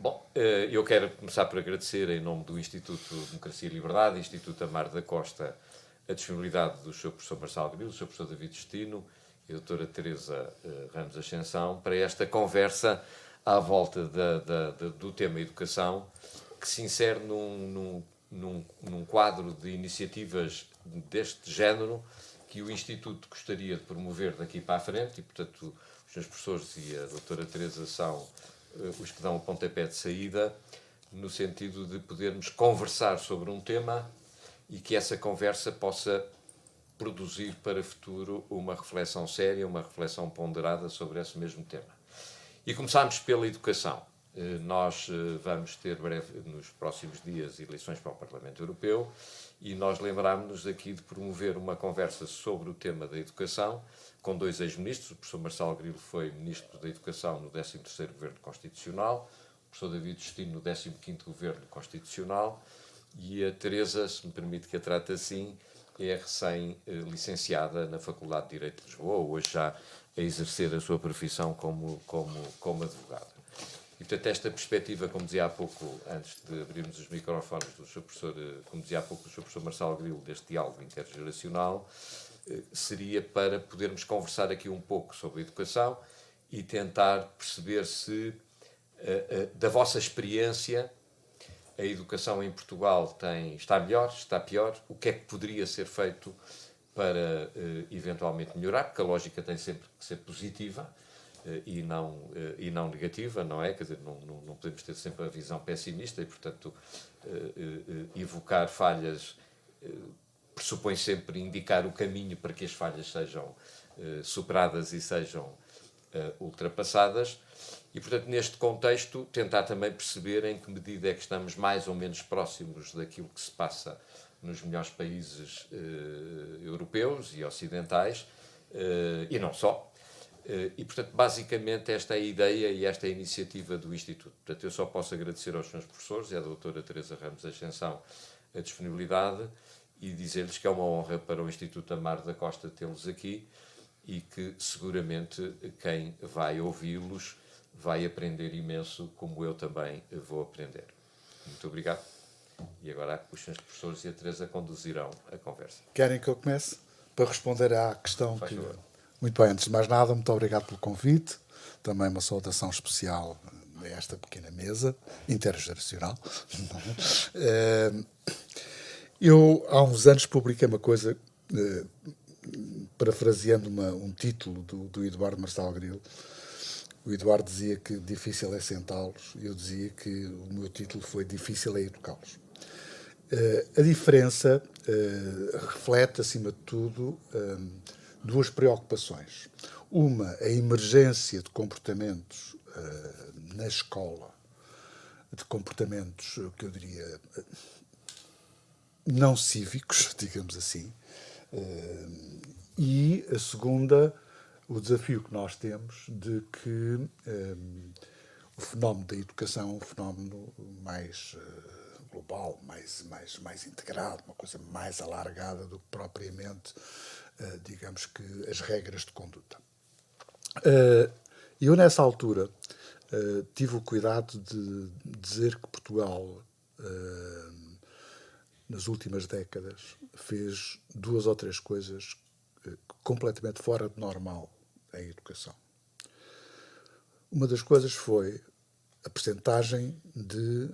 Bom, eu quero começar por agradecer, em nome do Instituto Democracia e Liberdade, Instituto Amar da Costa, a disponibilidade do Sr. Professor Marçal Grilo, do Sr. Professor David Justino e a doutora Teresa Ramos Ascensão para esta conversa à volta do tema educação, que se insere num quadro de iniciativas deste género que o Instituto gostaria de promover daqui para a frente e, portanto, os meus professores e a doutora Teresa são os que dão o pontapé de saída, no sentido de podermos conversar sobre um tema e que essa conversa possa produzir para o futuro uma reflexão séria, uma reflexão ponderada sobre esse mesmo tema. E começámos pela educação. Nós vamos ter breve, nos próximos dias, eleições para o Parlamento Europeu e nós lembrámos-nos aqui de promover uma conversa sobre o tema da educação com dois ex-ministros. O professor Marçal Grilo foi Ministro da Educação no 13º Governo Constitucional, o professor David Justino no 15º Governo Constitucional e a Teresa, se me permite que a trate assim, é recém-licenciada na Faculdade de Direito de Lisboa, hoje já a exercer a sua profissão como advogada. E, portanto, esta perspectiva, como dizia há pouco, antes de abrirmos os microfones do Sr. Professor, como dizia há pouco o Sr. Professor Marçal Grilo, deste diálogo intergeracional, seria para podermos conversar aqui um pouco sobre a educação e tentar perceber se, da vossa experiência, a educação em Portugal está melhor, está pior, o que é que poderia ser feito para eventualmente melhorar, porque a lógica tem sempre que ser positiva e não negativa, não é? Quer dizer, não podemos ter sempre a visão pessimista e, portanto, evocar falhas pressupõe sempre indicar o caminho para que as falhas sejam superadas e sejam ultrapassadas. E, portanto, neste contexto, tentar também perceber em que medida é que estamos mais ou menos próximos daquilo que se passa nos melhores países europeus e ocidentais, e não só. E, portanto, basicamente, esta é a ideia e esta é a iniciativa do Instituto. Portanto, eu só posso agradecer aos meus professores e à doutora Teresa Ramos Ascensão a disponibilidade e dizer-lhes que é uma honra para o Instituto Amar da Costa tê-los aqui e que, seguramente, quem vai ouvi-los vai aprender imenso, como eu também vou aprender. Muito obrigado. E agora os senhores professores e a Teresa conduzirão a conversa. Querem que eu comece? Para responder à questão Faz favor. Muito bem, antes de mais nada, muito obrigado pelo convite. Também uma saudação especial a esta pequena mesa intergeracional. Eu, há uns anos, publiquei uma coisa, parafraseando um título do Eduardo Marçal Grilo. O Eduardo dizia que difícil é sentá-los, e eu dizia que o meu título foi Difícil é educá-los. A diferença reflete, acima de tudo, duas preocupações. Uma, a emergência de comportamentos na escola, de comportamentos que eu diria não cívicos, digamos assim, e a segunda, o desafio que nós temos de que o fenómeno da educação é um fenómeno mais global, mais integrado, uma coisa mais alargada do que propriamente, digamos que, as regras de conduta. Eu, nessa altura, tive o cuidado de dizer que Portugal, nas últimas décadas, fez duas ou três coisas completamente fora de normal em educação. Uma das coisas foi a percentagem de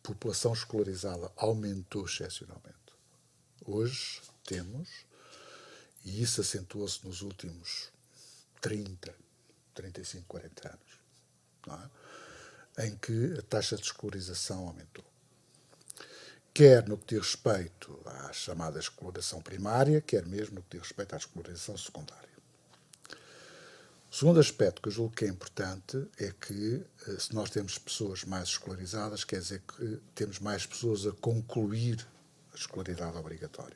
população escolarizada aumentou excepcionalmente. Hoje temos, e isso acentuou-se nos últimos 30, 35, 40 anos, não é? Em que a taxa de escolarização aumentou. Quer no que diz respeito à chamada escolarização primária, quer mesmo no que diz respeito à escolarização secundária. O segundo aspecto que eu julgo que é importante é que, se nós temos pessoas mais escolarizadas, quer dizer que temos mais pessoas a concluir a escolaridade obrigatória.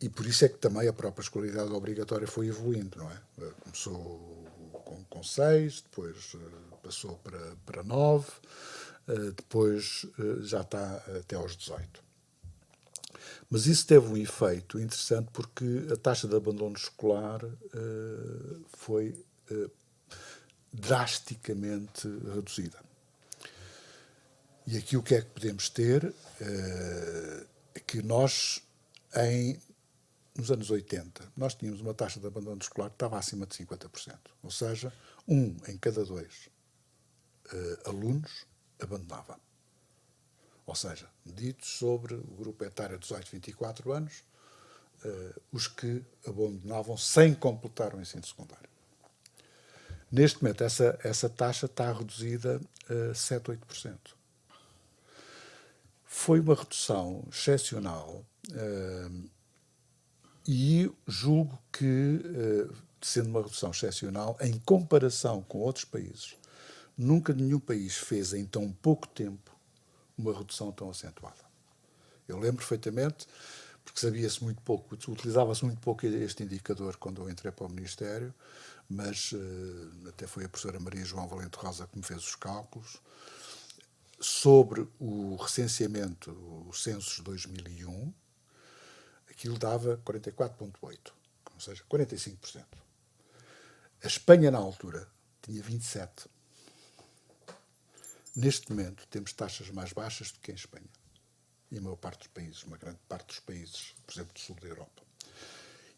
E por isso é que também a própria escolaridade obrigatória foi evoluindo, não é? Começou com 6, depois passou para 9, depois já está até aos 18. Mas isso teve um efeito interessante porque a taxa de abandono escolar foi drasticamente reduzida. E aqui o que é que podemos ter? É que nós, nos anos 80, nós tínhamos uma taxa de abandono escolar que estava acima de 50%. Ou seja, 1 em cada 2 alunos abandonava. Ou seja, medidos sobre o grupo etário de 18 a 24 anos, os que abandonavam sem completar o ensino secundário. Neste momento, essa taxa está reduzida a 7 a 8%. Foi uma redução excepcional e julgo que, sendo uma redução excepcional, em comparação com outros países, nunca nenhum país fez em tão pouco tempo uma redução tão acentuada. Eu lembro perfeitamente, porque sabia-se muito pouco, utilizava-se muito pouco este indicador quando eu entrei para o Ministério, mas até foi a professora Maria João Valente Rosa que me fez os cálculos, sobre o recenseamento, os censos de 2001, aquilo dava 44,8%, ou seja, 45%. A Espanha, na altura, tinha 27%. Neste momento, temos taxas mais baixas do que em Espanha. E a maior parte dos países, uma grande parte dos países, por exemplo, do sul da Europa.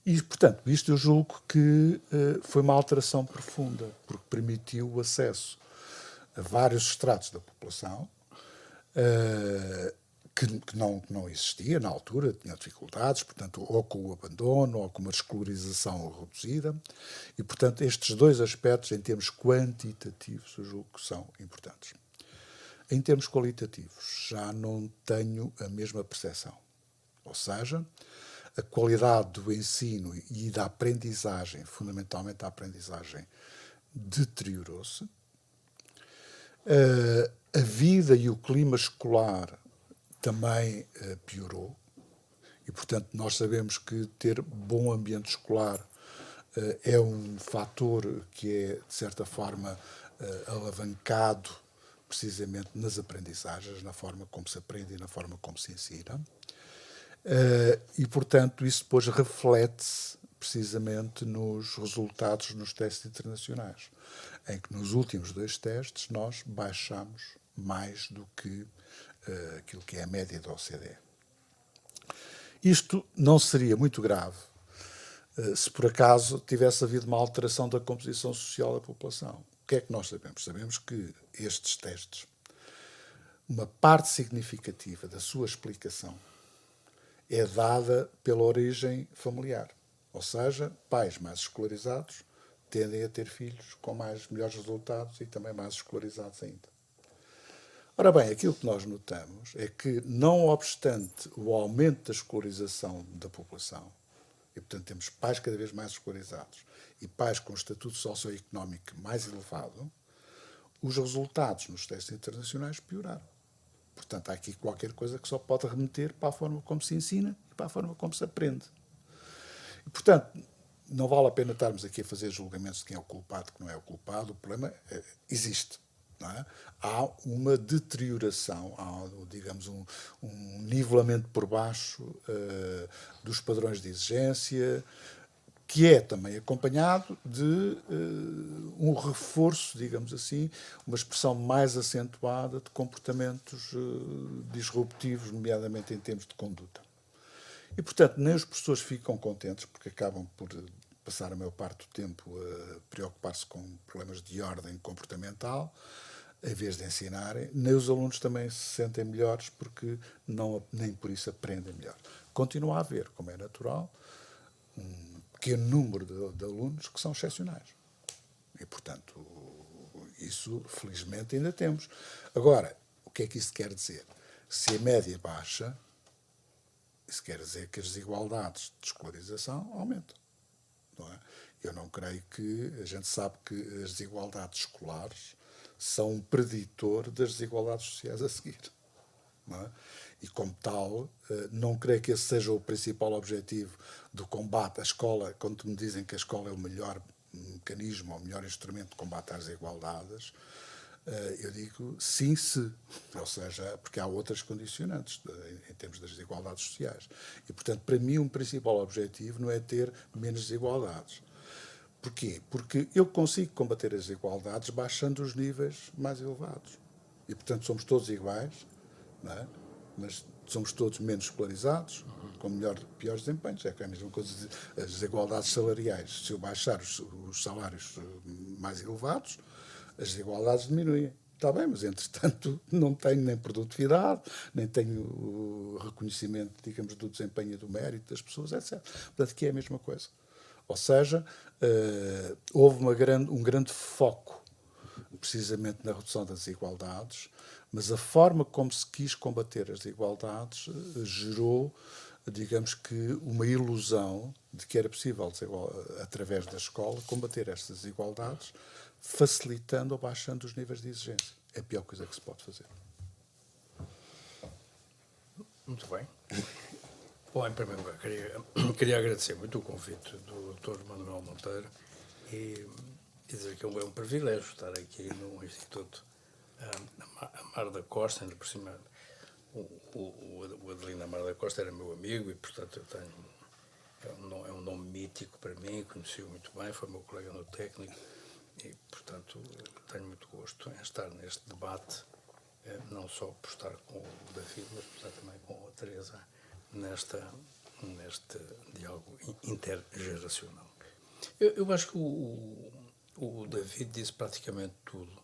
E, portanto, isto eu julgo que foi uma alteração profunda, porque permitiu o acesso a vários estratos da população que não existia na altura, tinha dificuldades, portanto, ou com o abandono, ou com uma escolarização reduzida. E, portanto, estes dois aspectos, em termos quantitativos, eu julgo que são importantes. Em termos qualitativos, já não tenho a mesma percepção. Ou seja, a qualidade do ensino e da aprendizagem, fundamentalmente a aprendizagem, deteriorou-se. A vida e o clima escolar também piorou. E, portanto, nós sabemos que ter bom ambiente escolar é um fator que é, de certa forma, alavancado precisamente nas aprendizagens, na forma como se aprende e na forma como se ensina. E, portanto, isso depois reflete-se precisamente nos resultados nos testes internacionais, em que nos últimos 2 testes nós baixamos mais do que aquilo que é a média da OCDE. Isto não seria muito grave se por acaso tivesse havido uma alteração da composição social da população. O que é que nós sabemos? Sabemos que estes testes, uma parte significativa da sua explicação é dada pela origem familiar. Ou seja, pais mais escolarizados tendem a ter filhos com melhores resultados e também mais escolarizados ainda. Ora bem, aquilo que nós notamos é que, não obstante o aumento da escolarização da população, e portanto temos pais cada vez mais escolarizados e pais com estatuto socioeconómico mais elevado, os resultados nos testes internacionais pioraram. Portanto, há aqui qualquer coisa que só pode remeter para a forma como se ensina e para a forma como se aprende. E, portanto, não vale a pena estarmos aqui a fazer julgamentos de quem é o culpado e que não é o culpado. O problema existe. Não é? Há uma deterioração, há, digamos, um nivelamento por baixo dos padrões de exigência, que é também acompanhado de um reforço, digamos assim, uma expressão mais acentuada de comportamentos disruptivos, nomeadamente em termos de conduta. E, portanto, nem os professores ficam contentes, porque acabam por passar a maior parte do tempo a preocupar-se com problemas de ordem comportamental, em vez de ensinarem, nem os alunos também se sentem melhores, porque nem por isso aprendem melhor. Continua a haver, como é natural, um pequeno número de alunos que são excepcionais. E, portanto, isso, felizmente, ainda temos. Agora, o que é que isso quer dizer? Se a média baixa, isso quer dizer que as desigualdades de escolarização aumentam. Não é? Eu não creio que... A gente sabe que as desigualdades escolares são um preditor das desigualdades sociais a seguir. Não é? E, como tal, não creio que esse seja o principal objetivo do combate à escola. Quando me dizem que a escola é o melhor mecanismo, ou o melhor instrumento de combate às desigualdades, eu digo sim, se. Ou seja, porque há outras condicionantes em termos das desigualdades sociais. E, portanto, para mim, um principal objetivo não é ter menos desigualdades. Porquê? Porque eu consigo combater as desigualdades baixando os níveis mais elevados. E, portanto, somos todos iguais, não é? Mas somos todos menos escolarizados, com piores desempenhos. É a mesma coisa as desigualdades salariais. Se eu baixar os salários mais elevados, as desigualdades diminuem. Está bem, mas entretanto não tenho nem produtividade, nem tenho reconhecimento, digamos, do desempenho e do mérito das pessoas, etc. Portanto, que é a mesma coisa. Ou seja, houve um grande foco precisamente na redução das desigualdades, mas a forma como se quis combater as desigualdades gerou, digamos que, uma ilusão de que era possível, através da escola, combater estas desigualdades, facilitando ou baixando os níveis de exigência. É a pior coisa que se pode fazer. Muito bem. Bom, em primeiro lugar, queria agradecer muito o convite do Dr. Manuel Monteiro e dizer que é um privilégio estar aqui no Instituto Amar da Costa, ainda por cima o Adelino Amar da Costa era meu amigo e, portanto, eu tenho, é um nome mítico para mim, conheci-o muito bem, foi meu colega no técnico e, portanto, tenho muito gosto em estar neste debate, não só por estar com o David, mas por estar também com a Teresa neste diálogo intergeracional. Eu acho que o David disse praticamente tudo,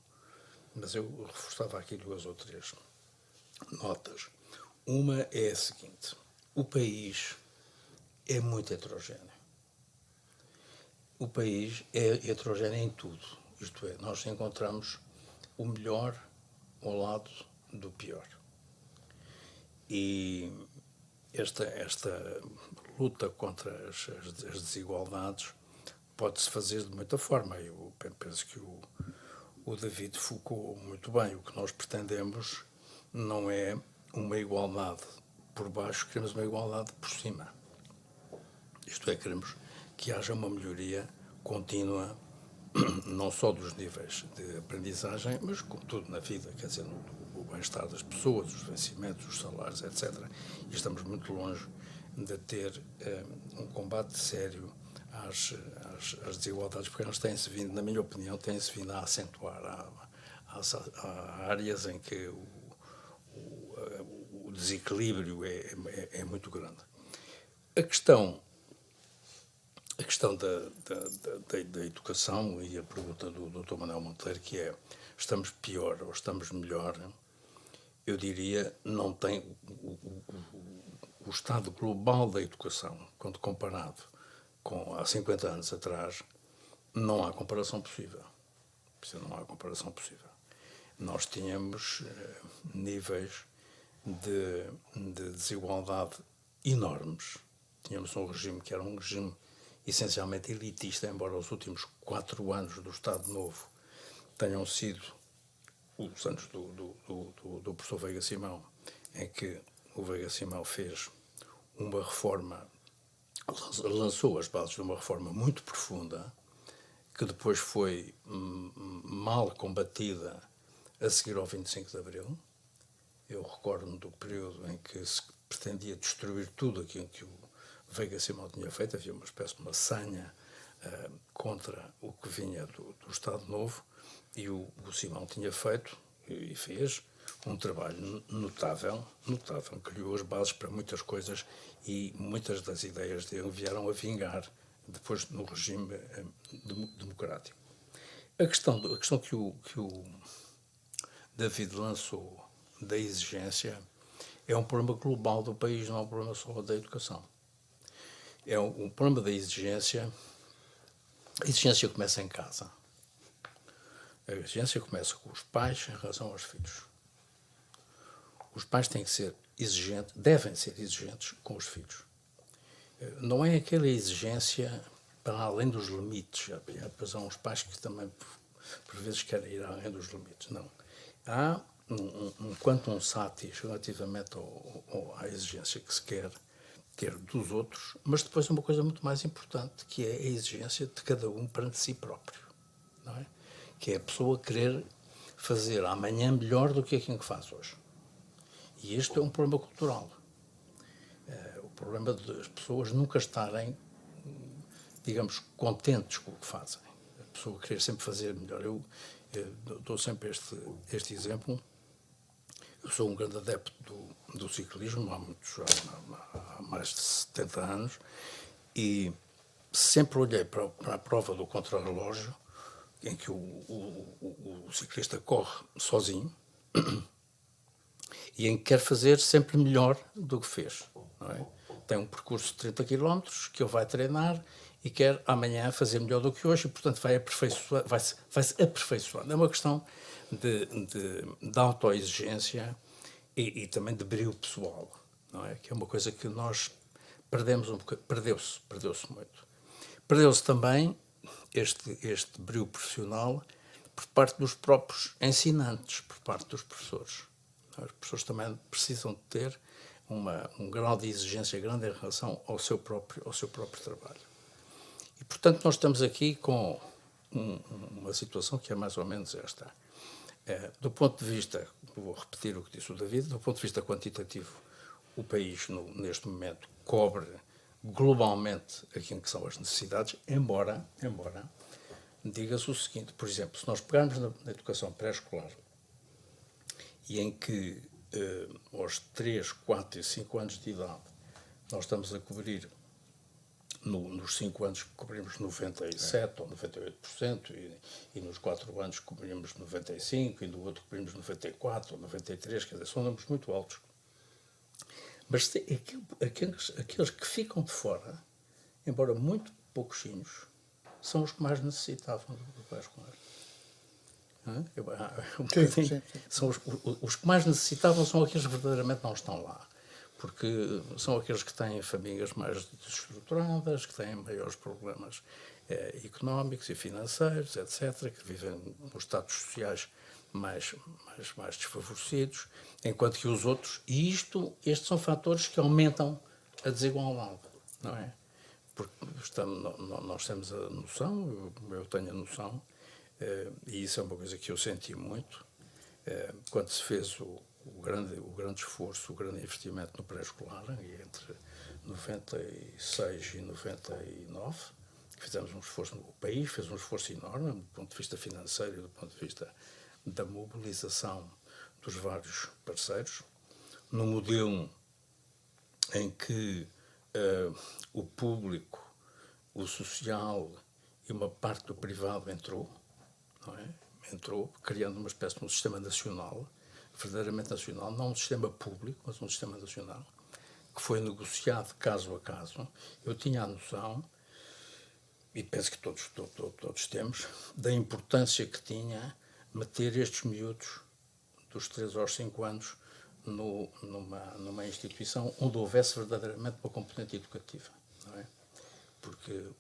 mas eu reforçava aqui 2 ou 3 notas. Uma é a seguinte: o país é muito heterogéneo. O país é heterogéneo em tudo, isto é, nós encontramos o melhor ao lado do pior. E esta luta contra as desigualdades pode-se fazer de muita forma. Eu penso que o David focou muito bem. O que nós pretendemos não é uma igualdade por baixo, queremos uma igualdade por cima. Isto é, queremos que haja uma melhoria contínua, não só dos níveis de aprendizagem, mas como tudo na vida, quer dizer, o bem-estar das pessoas, os vencimentos, os salários, etc. E estamos muito longe de ter um combate sério às desigualdades, porque elas têm-se vindo, na minha opinião, têm-se vindo a acentuar. Há áreas em que o desequilíbrio é muito grande. A questão da educação e a pergunta do Dr. Manuel Monteiro, que é: estamos pior ou estamos melhor? Eu diria, não tem o estado global da educação, quando comparado com há 50 anos atrás, não há comparação possível. Não há comparação possível. Nós tínhamos níveis de desigualdade enormes. Tínhamos um regime que era um regime essencialmente elitista, embora os últimos 4 anos do Estado Novo tenham sido os anos do professor Veiga Simão, em que o Veiga Simão fez uma reforma, lançou as bases de uma reforma muito profunda, que depois foi mal combatida a seguir ao 25 de Abril. Eu recordo-me do período em que se pretendia destruir tudo aquilo que o Veiga Simão tinha feito. Havia uma espécie de uma sanha contra o que vinha do Estado Novo, e o Simão tinha feito e fez um trabalho notável, que criou as bases para muitas coisas, e muitas das ideias dele vieram a vingar depois no regime democrático. A questão que o David lançou da exigência é um problema global do país, não é um problema só da educação. É um problema da exigência. A exigência começa em casa. A exigência começa com os pais em relação aos filhos. Os pais têm que ser exigentes, devem ser exigentes com os filhos. Não é aquela exigência para além dos limites. Há uns pais que também, por vezes, querem ir além dos limites. Não. Há um quantum satis relativamente à exigência que se quer ter dos outros, mas depois é uma coisa muito mais importante, que é a exigência de cada um perante si próprio. Não é? Que é a pessoa querer fazer amanhã melhor do que aquilo que faz hoje. E este é um problema cultural. O problema das pessoas nunca estarem, digamos, contentes com o que fazem. A pessoa querer sempre fazer melhor. Eu dou sempre este exemplo. Eu sou um grande adepto do ciclismo há mais de 70 anos e sempre olhei para a prova do contrarrelógio, em que o ciclista corre sozinho e em que quer fazer sempre melhor do que fez. Não é? Tem um percurso de 30 km que ele vai treinar e quer amanhã fazer melhor do que hoje e, portanto, vai-se aperfeiçoando. É uma questão de autoexigência e também de brio pessoal, não é? Que é uma coisa que nós perdemos perdeu-se muito. Perdeu-se também este brio profissional por parte dos próprios ensinantes, por parte dos professores. Os professores também precisam de ter um grau de exigência grande em relação ao seu próprio trabalho. E, portanto, nós estamos aqui com uma situação que é mais ou menos esta. Do ponto de vista, vou repetir o que disse o David, do ponto de vista quantitativo, o país, neste momento, cobre globalmente aquilo que são as necessidades, embora diga-se o seguinte, por exemplo, se nós pegarmos na educação pré-escolar e em que aos 3, 4 e 5 anos de idade nós estamos a cobrir, nos 5 anos cobrimos 97% ou 98% e nos 4 anos cobrimos 95% e no outro cobrimos 94% ou 93%, quer dizer, são números muito altos. Mas aqueles que ficam de fora, embora muito pouquinhos, são os que mais necessitavam do pré-escolar. Sim. São os que mais necessitavam são aqueles que verdadeiramente não estão lá. Porque são aqueles que têm famílias mais desestruturadas, que têm maiores problemas económicos e financeiros, etc., que vivem nos estados sociais mais desfavorecidos, enquanto que os outros... E estes são fatores que aumentam a desigualdade, não é? Porque nós temos a noção, eu tenho a noção, e isso é uma coisa que eu senti muito, quando se fez o grande esforço, o grande investimento no pré-escolar, entre 96 e 99, fizemos um esforço, o país fez um esforço enorme, do ponto de vista financeiro e do ponto de vista da mobilização dos vários parceiros, no modelo em que o público, o social e uma parte do privado entrou, não é? Entrou criando uma espécie de um sistema nacional, verdadeiramente nacional, não um sistema público, mas um sistema nacional, que foi negociado caso a caso. Eu tinha a noção, e penso que todos temos, da importância que tinha meter estes miúdos dos 3 aos 5 anos numa instituição onde houvesse verdadeiramente uma componente educativa, não é? Porque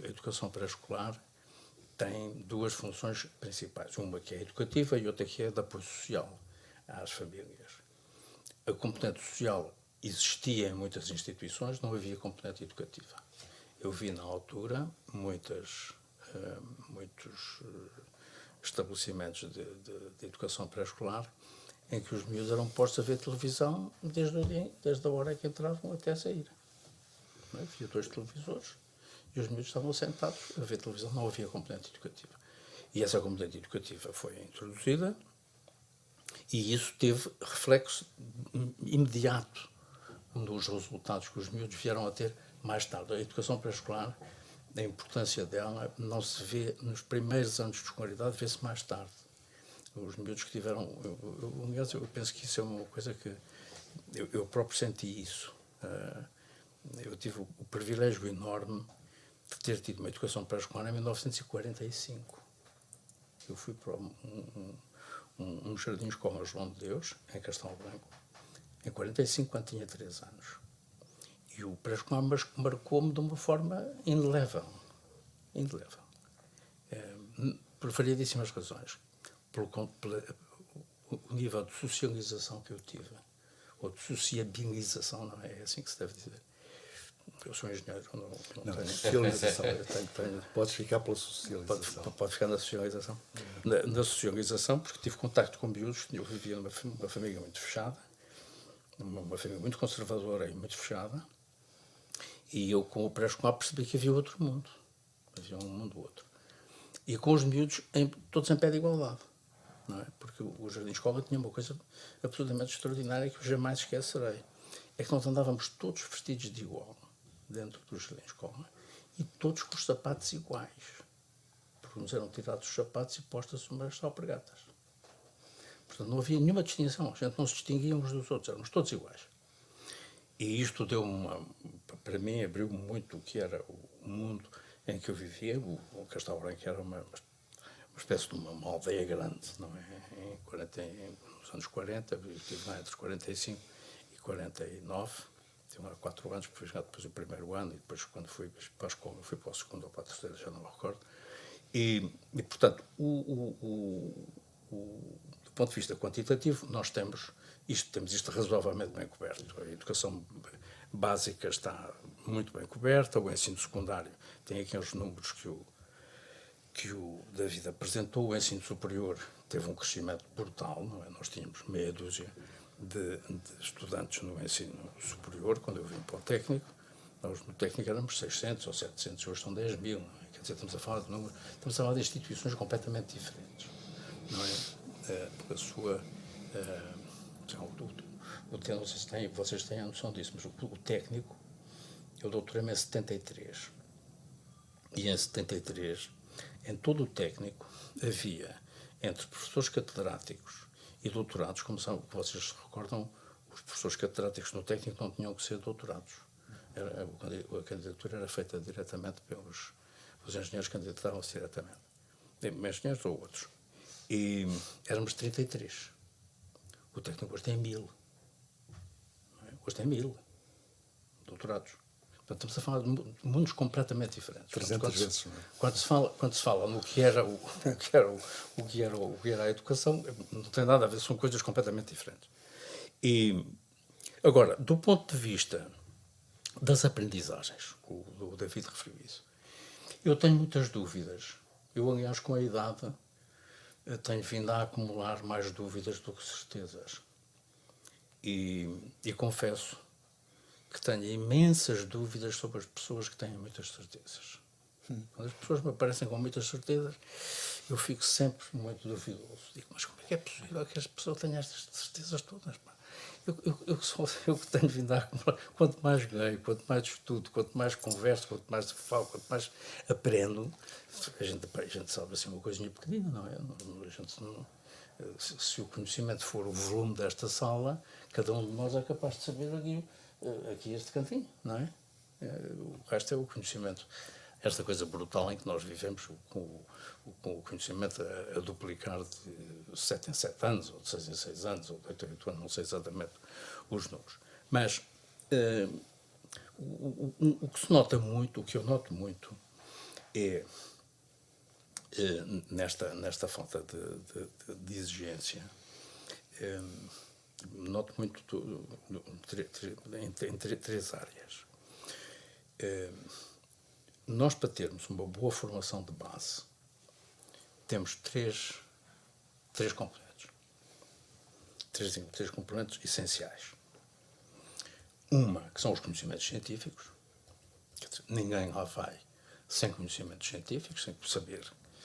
a educação pré-escolar tem 2 funções principais. Uma que é educativa e outra que é de apoio social às famílias. A componente social existia em muitas instituições, não havia componente educativa. Eu vi na altura muitos estabelecimentos de educação pré-escolar em que os miúdos eram postos a ver televisão desde a hora que entravam até sair. Havia 2 televisores e os miúdos estavam sentados a ver televisão, não havia componente educativa. E essa componente educativa foi introduzida e isso teve reflexo imediato nos resultados que os miúdos vieram a ter mais tarde. A educação pré-escolar, a importância dela não se vê nos primeiros anos de escolaridade, vê-se mais tarde. Os miúdos que tiveram... Eu penso que isso é uma coisa que... Eu próprio senti isso. Eu tive o privilégio enorme de ter tido uma educação pré-escolar em 1945. Eu fui para um jardim escola João de Deus, em Castelo Branco, em 45, quando tinha 3 anos. E o pré-escolar marcou-me de uma forma indelével. Por variedíssimas razões. Pelo nível de socialização que eu tive, ou de sociabilização, não é assim que se deve dizer. Eu sou engenheiro, não tenho... Socialização. Podes ficar pela socialização. Pode ficar na socialização. Na socialização, porque tive contacto com miúdos, eu vivia numa família muito fechada, uma família muito conservadora e muito fechada, E eu, com o pré-escolar, percebi que havia outro mundo. Havia um mundo outro. E com os miúdos, todos em pé de igualdade. Não é? Porque o jardim-escola tinha uma coisa absolutamente extraordinária que eu jamais esquecerei. É que nós andávamos todos vestidos de igual dentro do jardim-escola e todos com os sapatos iguais. Porque nos eram tirados os sapatos e postas umas alpargatas. Portanto, não havia nenhuma distinção. A gente não se distinguia uns dos outros. Éramos todos iguais. E isto deu para mim, abriu muito o que era o mundo em que eu vivia. O Castelo Branco era uma espécie de uma aldeia grande, não é? Nos anos 40, eu estive lá entre 45 e 49, tive lá 4 anos, fui jogar depois o primeiro ano, e depois, quando fui para a escola, fui para o segundo ou para a terceira, já não me recordo. E portanto, do ponto de vista quantitativo, nós temos isto razoavelmente bem coberto. A educação básica está muito bem coberta, o ensino secundário tem aqui os números que o David apresentou. O ensino superior teve um crescimento brutal, não é? Nós tínhamos meia dúzia de estudantes no ensino superior, quando eu vim para o técnico. Nós no técnico éramos 600 ou 700, hoje são 10 mil. Não é? Quer dizer, estamos a falar de números, estamos a falar de instituições completamente diferentes. Não é? A sua... não sei se vocês têm a noção disso, mas o técnico, eu doutorei-me em 73. E em 73, em todo o técnico, havia, entre professores catedráticos e doutorados, como vocês se recordam, os professores catedráticos no técnico não tinham que ser doutorados. A candidatura era feita diretamente os engenheiros candidatavam-se diretamente. Engenheiros ou outros. E éramos 33. O técnico hoje tem 1000. Hoje tem 1000 doutorados. Portanto, estamos a falar de mundos completamente diferentes. 300 vezes. Quando se fala no que era a educação, não tem nada a ver, são coisas completamente diferentes. E, agora, do ponto de vista das aprendizagens, o David referiu isso, eu tenho muitas dúvidas. Eu, aliás, com a idade, tenho vindo a acumular mais dúvidas do que certezas. E confesso que tenho imensas dúvidas sobre as pessoas que têm muitas certezas. Quando as pessoas me aparecem com muitas certezas, eu fico sempre muito duvidoso. Digo, mas como é que é possível que as pessoas tenham estas certezas todas? Eu que tenho vindo a acumular, quanto mais leio, quanto mais estudo, quanto mais converso, quanto mais falo, quanto mais aprendo, a gente sabe assim uma coisinha pequenina, não é? Se o conhecimento for o volume desta sala, cada um de nós é capaz de saber aqui este cantinho, não é? O resto é o conhecimento. Esta coisa brutal em que nós vivemos, com o conhecimento a duplicar de 7 em 7 anos, ou de 6 em 6 anos, ou de 8 em 8 anos, não sei exatamente os números. Mas o que se nota muito, o que eu noto muito, é nesta falta de exigência, noto muito em 3 áreas. Nós, para termos uma boa formação de base, temos três componentes. Três componentes essenciais. Uma, que são os conhecimentos científicos. Quer dizer, ninguém lá vai sem conhecimentos científicos,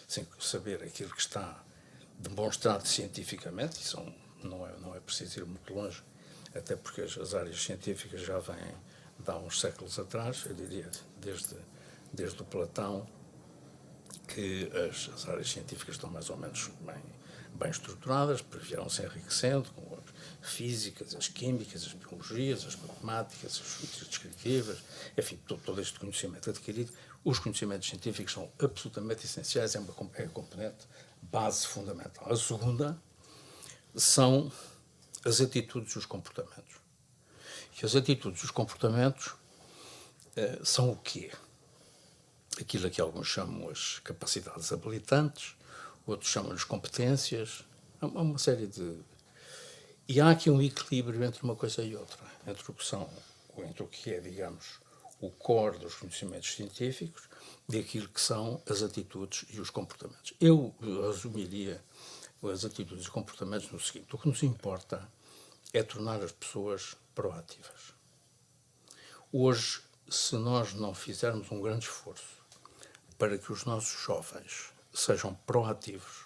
sem saber aquilo que está demonstrado cientificamente. Isso não é preciso ir muito longe, até porque as áreas científicas já vêm de há uns séculos atrás, eu diria desde o Platão, que as áreas científicas estão mais ou menos bem estruturadas, depois vieram-se enriquecendo com as físicas, as químicas, as biologias, as matemáticas, as ciências descritivas, enfim, todo este conhecimento adquirido. Os conhecimentos científicos são absolutamente essenciais, é a componente base fundamental. A segunda são as atitudes e os comportamentos. E as atitudes e os comportamentos são o quê? Aquilo a que alguns chamam as capacidades habilitantes, outros chamam-lhes competências, há uma série de... E há aqui um equilíbrio entre uma coisa e outra, entre o que é, digamos, o core dos conhecimentos científicos e aquilo que são as atitudes e os comportamentos. Eu resumiria as atitudes e os comportamentos no seguinte: o que nos importa é tornar as pessoas proativas. Hoje, se nós não fizermos um grande esforço para que os nossos jovens sejam proativos,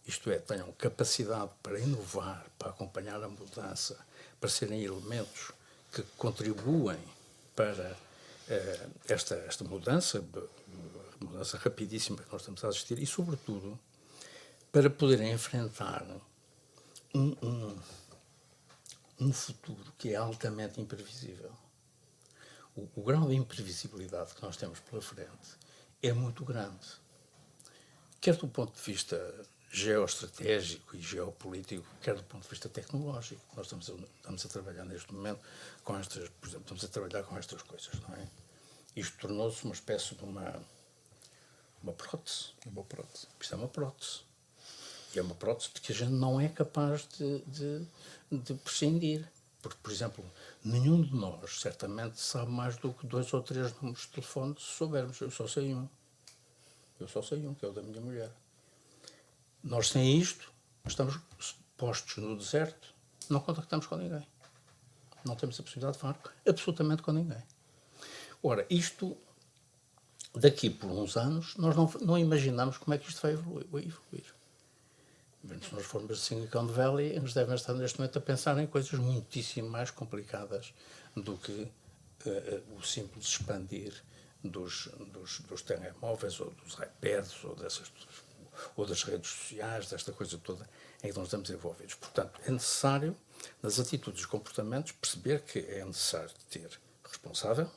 isto é, tenham capacidade para inovar, para acompanhar a mudança, para serem elementos que contribuem para esta mudança rapidíssima que nós estamos a assistir e, sobretudo, para poderem enfrentar um futuro que é altamente imprevisível. O grau de imprevisibilidade que nós temos pela frente é muito grande. Quer do ponto de vista geoestratégico e geopolítico, quer do ponto de vista tecnológico. Nós estamos a trabalhar neste momento com estas, por exemplo, estamos a trabalhar com estas coisas, não é? Isto tornou-se uma espécie de uma prótese. Uma prótese. Isto é uma prótese. E é uma prótese porque a gente não é capaz de prescindir. Porque, por exemplo, nenhum de nós, certamente, sabe mais do que 2 ou 3 números de telefone se soubermos. Eu só sei um. Que é o da minha mulher. Nós, sem isto, estamos postos no deserto, não contactamos com ninguém. Não temos a possibilidade de falar absolutamente com ninguém. Ora, isto, daqui por uns anos, nós não imaginamos como é que isto vai evoluir. Se nós formos de Silicon Valley, eles devem estar neste momento a pensar em coisas muitíssimo mais complicadas do que o simples expandir dos telemóveis ou dos iPads ou das redes sociais, desta coisa toda em que nós estamos envolvidos. Portanto, é necessário, nas atitudes e comportamentos, perceber que é necessário ser responsável,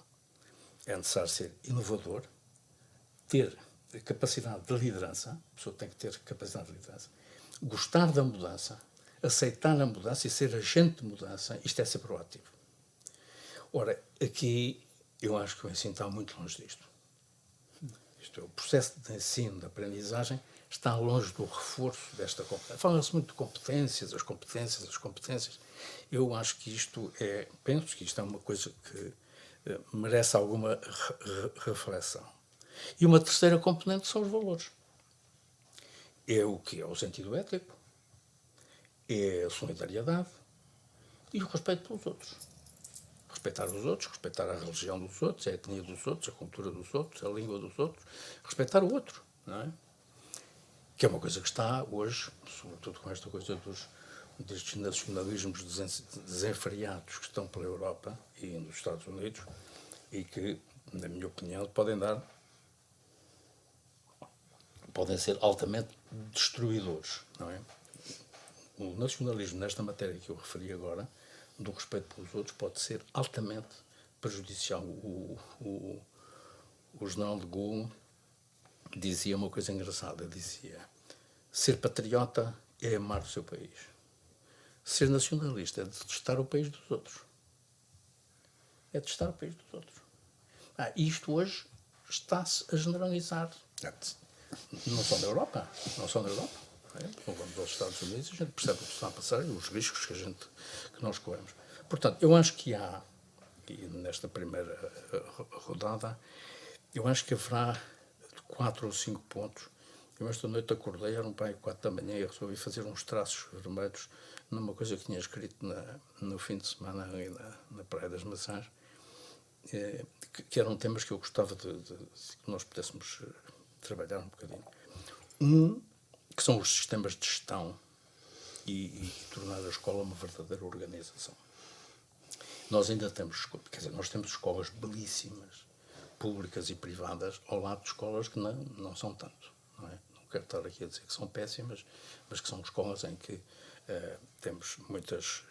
é necessário ser inovador, ter capacidade de liderança, a pessoa tem que ter capacidade de liderança, gostar da mudança, aceitar a mudança e ser agente de mudança, isto é ser proativo. Ora, aqui eu acho que o ensino está muito longe disto. Isto é, o processo de ensino, de aprendizagem, está longe do reforço desta competência. Fala-se muito de competências. Eu acho que penso que isto é uma coisa que merece alguma reflexão. E uma terceira componente são os valores. É o que é o sentido ético, é a solidariedade e o respeito pelos outros. Respeitar os outros, respeitar a religião dos outros, a etnia dos outros, a cultura dos outros, a língua dos outros, respeitar o outro, não é? Que é uma coisa que está hoje, sobretudo com esta coisa destes nacionalismos desenfreados que estão pela Europa e nos Estados Unidos e que, na minha opinião, podem ser altamente destruidores, não é? O nacionalismo, nesta matéria que eu referi agora, do respeito pelos outros, pode ser altamente prejudicial. O general de Gaulle dizia uma coisa engraçada, dizia: ser patriota é amar o seu país. Ser nacionalista é detestar o país dos outros. É detestar o país dos outros. Isto hoje está-se a generalizar. Não só na Europa. Quando vamos aos Estados Unidos, a gente percebe o que está a passar e os riscos que nós corremos. Portanto, eu acho que há, e nesta primeira rodada, eu acho que haverá 4 ou 5 pontos. Eu esta noite acordei, era um pai 4 da manhã, e resolvi fazer uns traços vermelhos numa coisa que tinha escrito no fim de semana ali na Praia das Maçãs, que eram temas que eu gostava que nós pudéssemos trabalhar um bocadinho. Que são os sistemas de gestão e tornar a escola uma verdadeira organização. Nós ainda temos, nós temos escolas belíssimas, públicas e privadas, ao lado de escolas que não são tanto. Não é? Não quero estar aqui a dizer que são péssimas, mas que são escolas em que temos muitas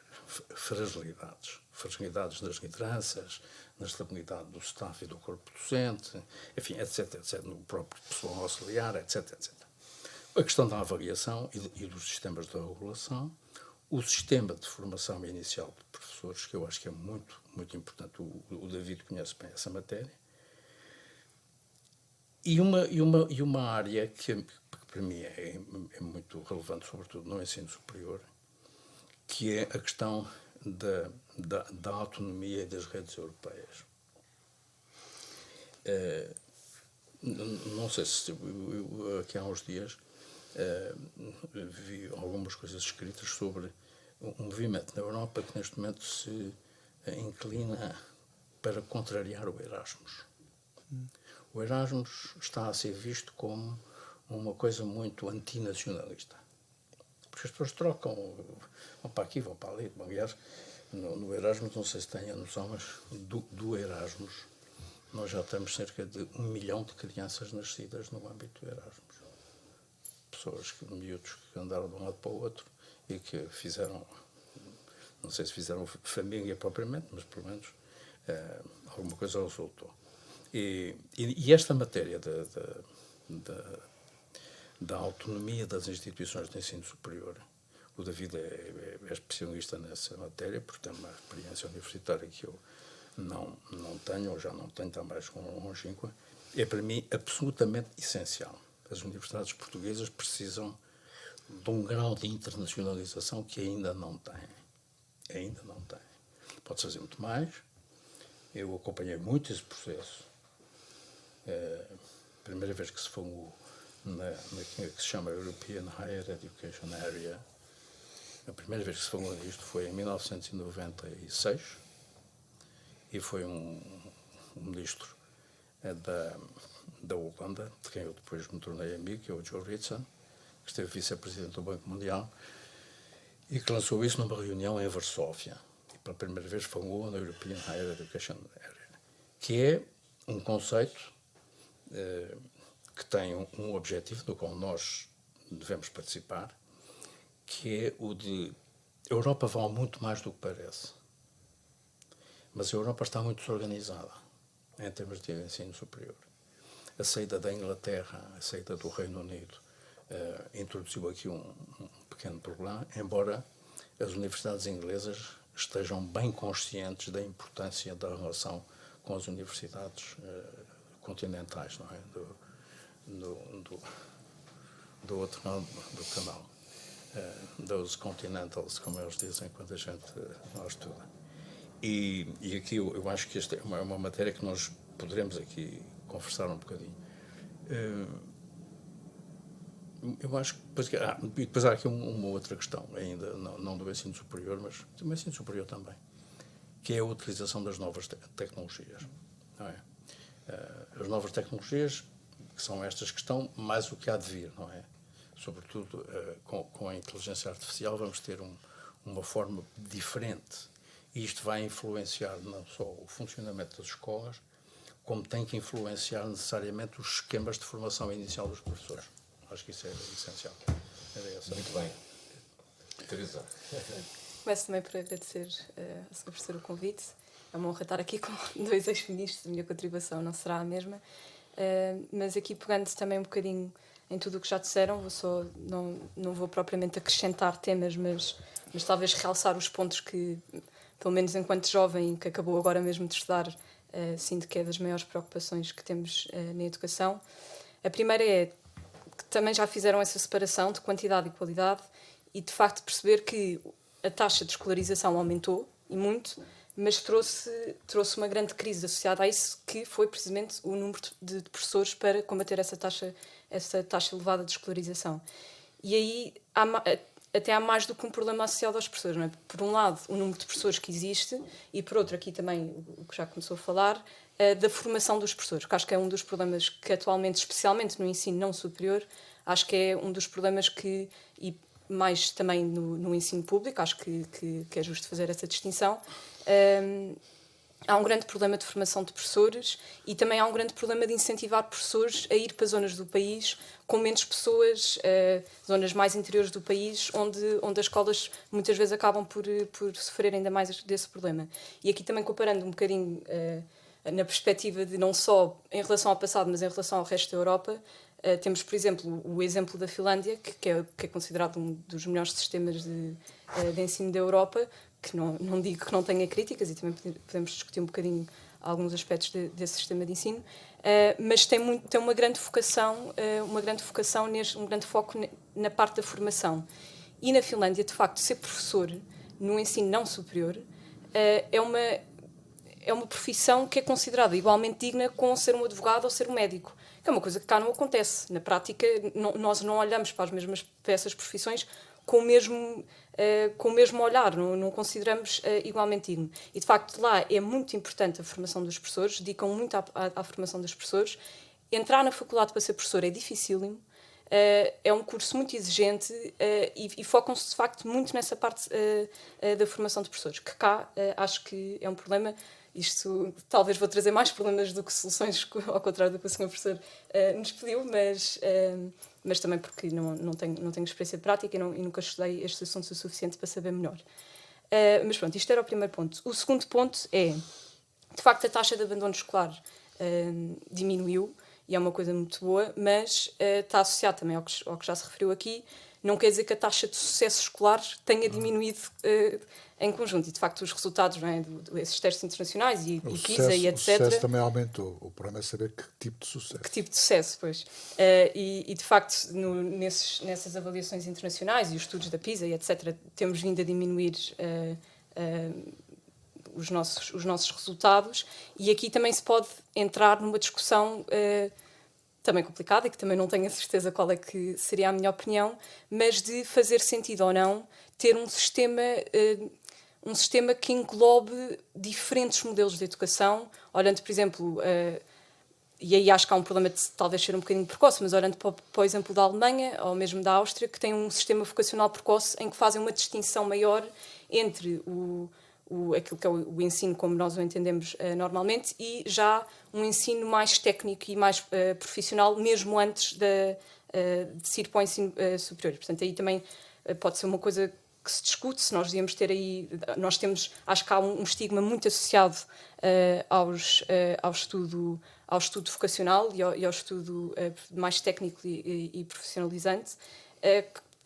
fragilidades nas lideranças, na estabilidade do staff e do corpo docente, enfim, etc., no próprio pessoal auxiliar, etc. A questão da avaliação e dos sistemas de regulação, o sistema de formação inicial de professores, que eu acho que é muito, muito importante, o David conhece bem essa matéria, e uma área que para mim é muito relevante, sobretudo no ensino superior, que é a questão da autonomia e das redes europeias. Não sei se aqui há uns dias vi algumas coisas escritas sobre um movimento na Europa que neste momento se inclina para contrariar o Erasmus. O Erasmus está a ser visto como uma coisa muito antinacionalista. Porque as pessoas trocam, vão para aqui, vão para ali. Bom, aliás, no Erasmus, não sei se têm a noção, mas do Erasmus, nós já temos cerca de 1 milhão de crianças nascidas no âmbito do Erasmus. Pessoas, miúdos que andaram de um lado para o outro e que fizeram, não sei se fizeram família propriamente, mas pelo menos alguma coisa resultou. E esta matéria da autonomia das instituições de ensino superior, o David é especialista nessa matéria, porque tem uma experiência universitária que eu não tenho, ou já não tenho, está mais longínqua, é para mim absolutamente essencial. As universidades portuguesas precisam de um grau de internacionalização que ainda não têm. Ainda não têm. Pode-se fazer muito mais. Eu acompanhei muito esse processo. A primeira vez que se falou naquilo que se chama European Higher Education Area, a primeira vez que se falou nisto foi em 1996 e foi um ministro da Holanda, de quem eu depois me tornei amigo, que é o Joe Ritson, que esteve vice-presidente do Banco Mundial e que lançou isso numa reunião em Varsóvia. E pela primeira vez falou na European Higher Education Area, que é um conceito que tem um objetivo do qual nós devemos participar, que é o de a Europa vale muito mais do que parece, mas a Europa está muito desorganizada em termos de ensino superior. A saída da Inglaterra, a saída do Reino Unido introduziu aqui um pequeno problema, embora as universidades inglesas estejam bem conscientes da importância da relação com as universidades continentais, não é? Do outro lado do canal. Those continentals, como eles dizem quando nós estuda. E aqui eu acho que esta é uma matéria que nós poderemos aqui conversar um bocadinho. Eu acho que depois há aqui uma outra questão, ainda não do ensino superior, mas do ensino superior também, que é a utilização das novas tecnologias. Não é? As novas tecnologias, que são estas que estão, mais o que há de vir, não é? Sobretudo com a inteligência artificial vamos ter uma forma diferente. E isto vai influenciar não só o funcionamento das escolas, como tem que influenciar necessariamente os esquemas de formação inicial dos professores. Acho que isso é essencial. Muito bem. Teresa. Começo também por agradecer ao Sr. Professor o convite. É uma honra estar aqui com 2 ex-ministros. A minha contribuição não será a mesma. Mas aqui, pegando também um bocadinho em tudo o que já disseram, não vou propriamente acrescentar temas, mas talvez realçar os pontos que, pelo menos enquanto jovem, que acabou agora mesmo de estudar, sinto que é das maiores preocupações que temos na educação. A primeira é que também já fizeram essa separação de quantidade e qualidade e, de facto, perceber que a taxa de escolarização aumentou, e muito, mas trouxe uma grande crise associada a isso, que foi precisamente o número de professores para combater essa taxa elevada de escolarização. E aí até há mais do que um problema associado aos professores, não é? Por um lado, o número de professores que existe, e por outro, aqui também o que já começou a falar, da formação dos professores, que acho que é um dos problemas que atualmente, especialmente no ensino não superior, acho que é um dos problemas que, e mais também no ensino público, acho que é justo fazer essa distinção, há um grande problema de formação de professores e também há um grande problema de incentivar professores a ir para zonas do país com menos pessoas, zonas mais interiores do país, onde as escolas muitas vezes acabam por sofrer ainda mais desse problema. E aqui também comparando um bocadinho na perspectiva de não só em relação ao passado, mas em relação ao resto da Europa, temos, por exemplo, o exemplo da Finlândia, que é considerado um dos melhores sistemas de ensino da Europa, que não digo que não tenha críticas, e também podemos discutir um bocadinho alguns aspectos desse sistema de ensino, mas tem uma grande focação, um grande foco na parte da formação. E na Finlândia, de facto, ser professor no ensino não superior é uma profissão que é considerada igualmente digna com ser um advogado ou ser um médico, que é uma coisa que cá não acontece. Na prática, nós não olhamos para essas profissões com o mesmo olhar, não consideramos igualmente digno. E, de facto, lá é muito importante a formação dos professores, dedicam muito à formação dos professores. Entrar na faculdade para ser professor é dificílimo, é um curso muito exigente e focam-se, de facto, muito nessa parte da formação de professores, que cá acho que é um problema. Isto talvez vou trazer mais problemas do que soluções, ao contrário do que o Sr. Professor nos pediu, mas também porque não tenho experiência prática e nunca estudei estes assuntos o suficiente para saber melhor. Mas pronto, isto era o primeiro ponto. O segundo ponto é, de facto, a taxa de abandono escolar diminuiu, e é uma coisa muito boa, mas está associado também ao que já se referiu aqui. Não quer dizer que a taxa de sucesso escolar tenha diminuído em conjunto. E, de facto, os resultados, não é, desses testes internacionais e PISA e etc. O sucesso também aumentou. O problema é saber que tipo de sucesso. Que tipo de sucesso, pois. E de facto, nessas avaliações internacionais e os estudos da PISA e etc., temos vindo a diminuir os nossos resultados. E aqui também se pode entrar numa discussão também complicada, e que também não tenho a certeza qual é que seria a minha opinião, mas de fazer sentido ou não ter um sistema que englobe diferentes modelos de educação, olhando, por exemplo, e aí acho que há um problema de talvez ser um bocadinho precoce, mas olhando para o exemplo da Alemanha, ou mesmo da Áustria, que tem um sistema vocacional precoce em que fazem uma distinção maior entre aquilo que é o ensino como nós o entendemos normalmente e já um ensino mais técnico e mais profissional, mesmo antes de se ir para o ensino superior. Portanto, aí também pode ser uma coisa que se discute, se nós devíamos ter aí... Nós temos, acho que há um estigma muito associado ao estudo vocacional e ao estudo mais técnico e profissionalizante,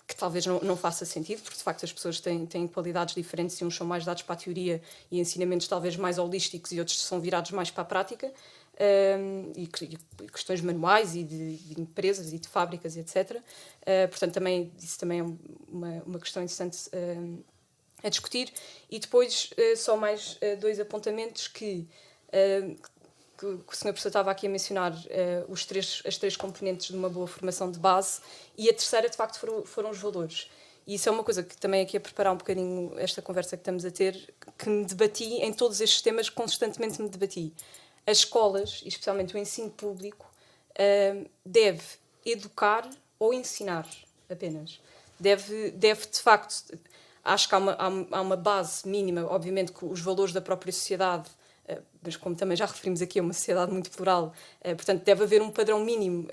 que talvez não faça sentido, porque de facto as pessoas têm qualidades diferentes e uns são mais dados para a teoria e ensinamentos talvez mais holísticos e outros são virados mais para a prática, e questões manuais e de empresas e de fábricas e etc. Portanto, isso também é uma questão interessante a discutir. E depois só mais dois apontamentos que o Sr. Professor estava aqui a mencionar, as três componentes de uma boa formação de base, e a terceira, de facto, foram os valores. E isso é uma coisa que também aqui a preparar um bocadinho esta conversa que estamos a ter, que me debati em todos estes temas, constantemente me debati. As escolas, especialmente o ensino público, deve educar ou ensinar apenas. Deve de facto, acho que há uma base mínima, obviamente que os valores da própria sociedade, mas como também já referimos aqui, é uma sociedade muito plural, portanto deve haver um padrão mínimo,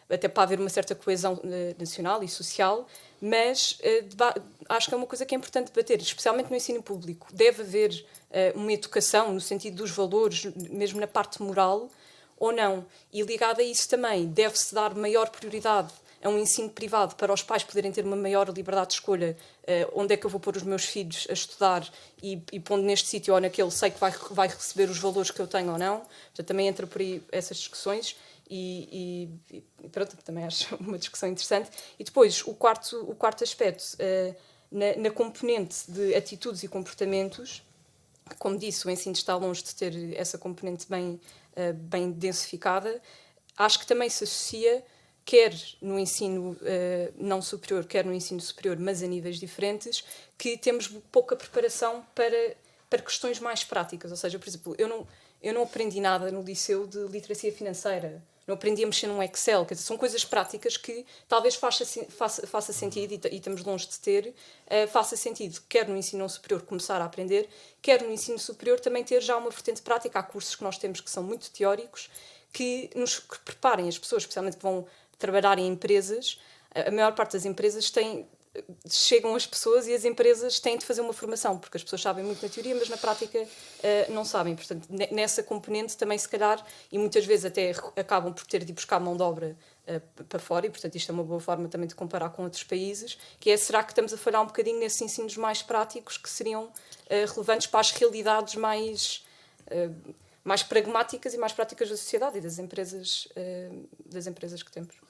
até para haver uma certa coesão nacional e social, mas acho que é uma coisa que é importante debater, especialmente no ensino público. Deve haver uma educação no sentido dos valores, mesmo na parte moral, ou não. E ligado a isso também, deve-se dar maior prioridade a um ensino privado para os pais poderem ter uma maior liberdade de escolha, onde é que eu vou pôr os meus filhos a estudar e pondo neste sítio ou naquele, sei que vai receber os valores que eu tenho ou não. Portanto, também entra por aí essas discussões e pronto, também acho uma discussão interessante. E depois, o quarto aspecto, na componente de atitudes e comportamentos, como disse, o ensino está longe de ter essa componente bem densificada. Acho que também se associa, quer no ensino não superior, quer no ensino superior, mas a níveis diferentes, que temos pouca preparação para questões mais práticas. Ou seja, por exemplo, eu não aprendi nada no liceu de literacia financeira, não aprendi a mexer num Excel. Quer dizer, são coisas práticas que talvez faça sentido, e estamos longe de ter, faça sentido, quer no ensino superior começar a aprender, quer no ensino superior também ter já uma vertente prática. Há cursos que nós temos que são muito teóricos, que preparem as pessoas, especialmente que vão trabalhar em empresas. A maior parte das empresas chegam as pessoas e as empresas têm de fazer uma formação, porque as pessoas sabem muito na teoria, mas na prática não sabem. Portanto, nessa componente também, se calhar, e muitas vezes até acabam por ter de ir buscar mão de obra para fora, e portanto isto é uma boa forma também de comparar com outros países, que é, será que estamos a falhar um bocadinho nesses ensinos mais práticos que seriam relevantes para as realidades mais pragmáticas e mais práticas da sociedade e das empresas que temos.